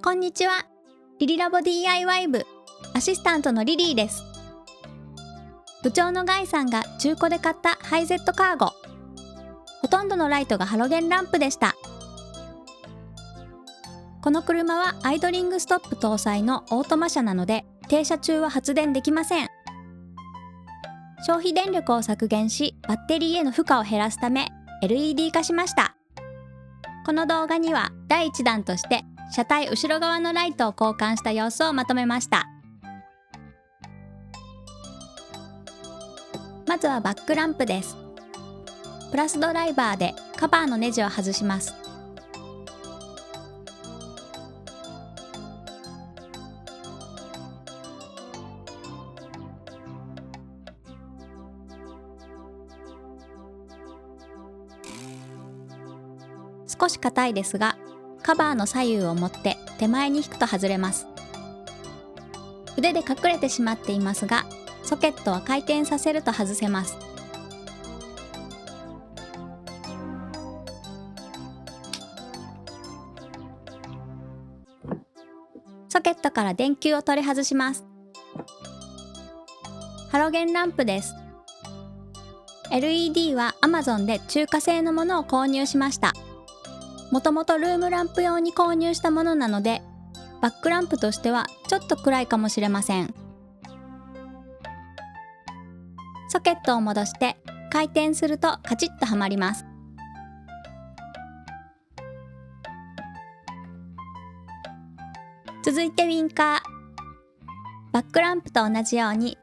こんにちは。リリラボ DIY 部アシスタントのリリーです。部長のガイさんが中古で買ったハイゼットカーゴ。ほとんどのライトがハロゲンランプでした。この車はアイドリングストップ搭載のオートマ車なので停車中は発電できません。消費電力を削減し、バッテリーへの負荷を減らすため LED 化しました。この動画には第1弾として車体後ろ側のライトを交換した様子をまとめました。まずはバックランプです。プラスドライバーでカバーのネジを外します。少し硬いですが、カバーの左右を持って手前に引くと外れます。腕で隠れてしまっていますが、ソケットは回転させると外せます。ソケットから電球を取り外します。ハロゲンランプです。LED は Amazon で中華製のものを購入しました。もともとルームランプ用に購入したものなので、バックランプとしてはちょっと暗いかもしれません。ソケットを戻して回転するとカチッとはまります。続いてウィンカー。バックランプと同じように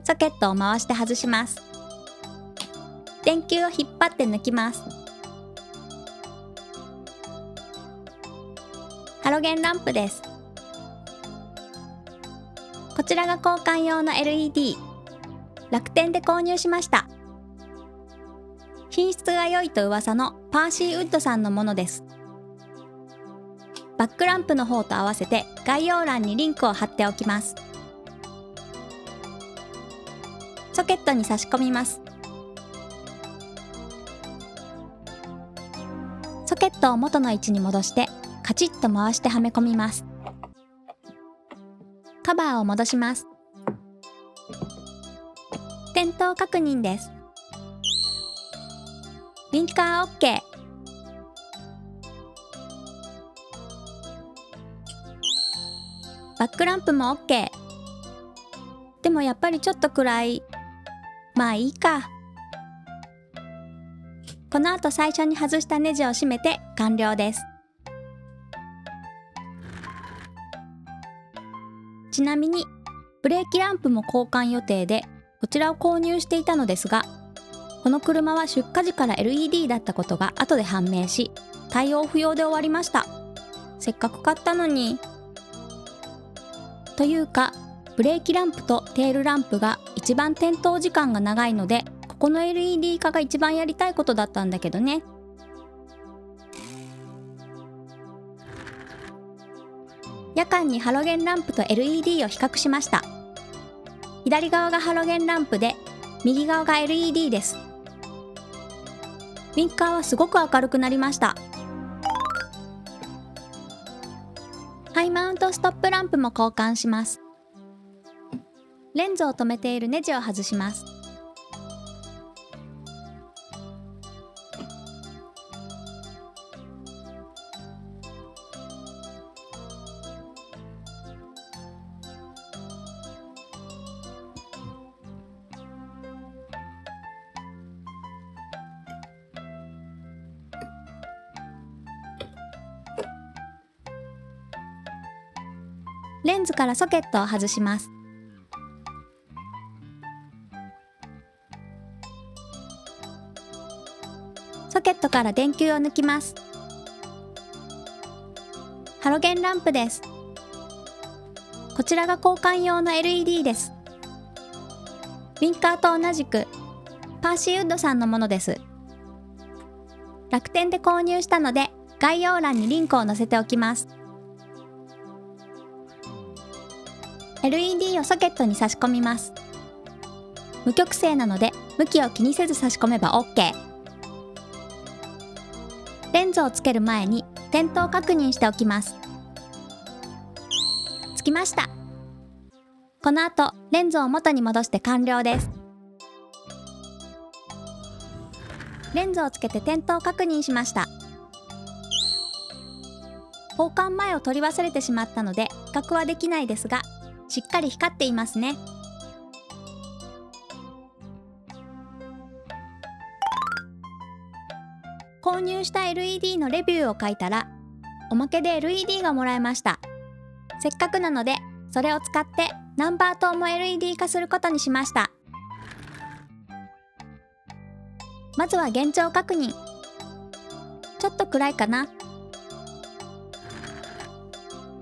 ソケットを回して外します。電球を引っ張って抜きます。ハロゲンランプです。こちらが交換用の LED。楽天で購入しました。品質が良いと噂のパーシーウッドさんのものです。バックランプの方と合わせて概要欄にリンクを貼っておきます。ソケットに差し込みます。ソケットを元の位置に戻してカチッと回してはめ込みます。カバーを戻します。点灯確認です。ウィンカー OK。バックランプも OK。でもやっぱりちょっと暗い。まあいいか。この後最初に外したネジを締めて完了です。ちなみにブレーキランプも交換予定でこちらを購入していたのですが、この車は出荷時から LED だったことが後で判明し、対応不要で終わりました。せっかく買ったのに。というか、ブレーキランプとテールランプが一番点灯時間が長いので、ここの LED 化が一番やりたいことだったんだけどね。夜間にハロゲンランプと LED を比較しました。左側がハロゲンランプで、右側が LED です。ウィンカーはすごく明るくなりました。ハイマウントストップランプも交換します。レンズを留めているネジを外します。レンズからソケットを外します。ソケットから電球を抜きます。ハロゲンランプです。こちらが交換用の LED です。ウィンカーと同じくパーシーウッドさんのものです。楽天で購入したので概要欄にリンクを載せておきます。LED をソケットに差し込みます。無極性なので向きを気にせず差し込めば OK。レンズをつける前に点灯確認しておきます。つきました。この後レンズを元に戻して完了です。レンズをつけて点灯確認しました。交換前を取り忘れてしまったので比較はできないですが、しっかり光っていますね。購入した LED のレビューを書いたら、おまけで LED がもらえました。せっかくなのでそれを使ってナンバー灯も LED 化することにしました。まずは現状確認。ちょっと暗いかな。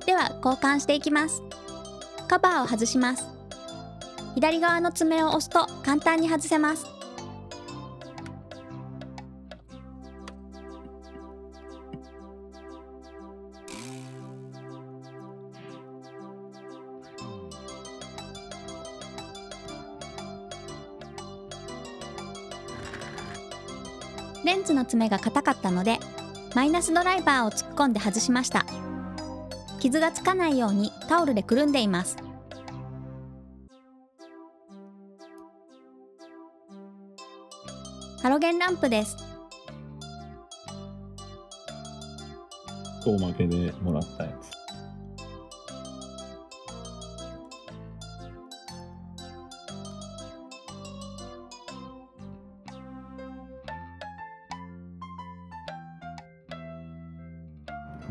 では交換していきます。カバーを外します。左側の爪を押すと簡単に外せます。レンズの爪が硬かったのでマイナスドライバーを突っ込んで外しました。傷がつかないようにタオルでくるんでいます。ハロゲンランプです。おまけでもらったやつ。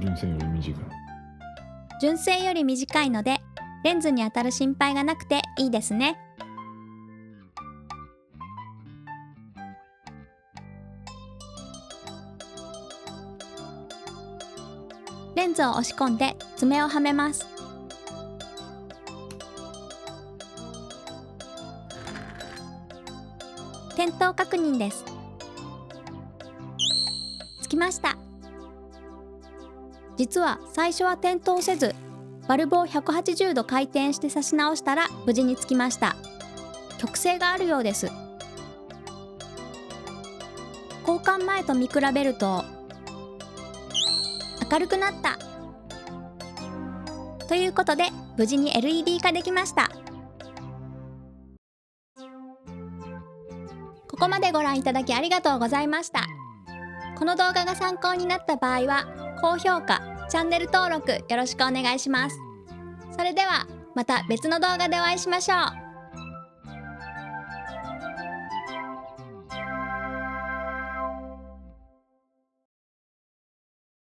純正より短い。純正より短いのでレンズに当たる心配がなくていいですね。レンズを押し込んで爪をはめます。点灯確認です。つきました。実は最初は点灯せず、バルブを180度回転して差し直したら無事につきました。曲線があるようです。交換前と見比べると明るくなった。ということで無事に LED 化できました。ここまでご覧いただきありがとうございました。この動画が参考になった場合は高評価、チャンネル登録よろしくお願いします。それではまた別の動画でお会いしましょう。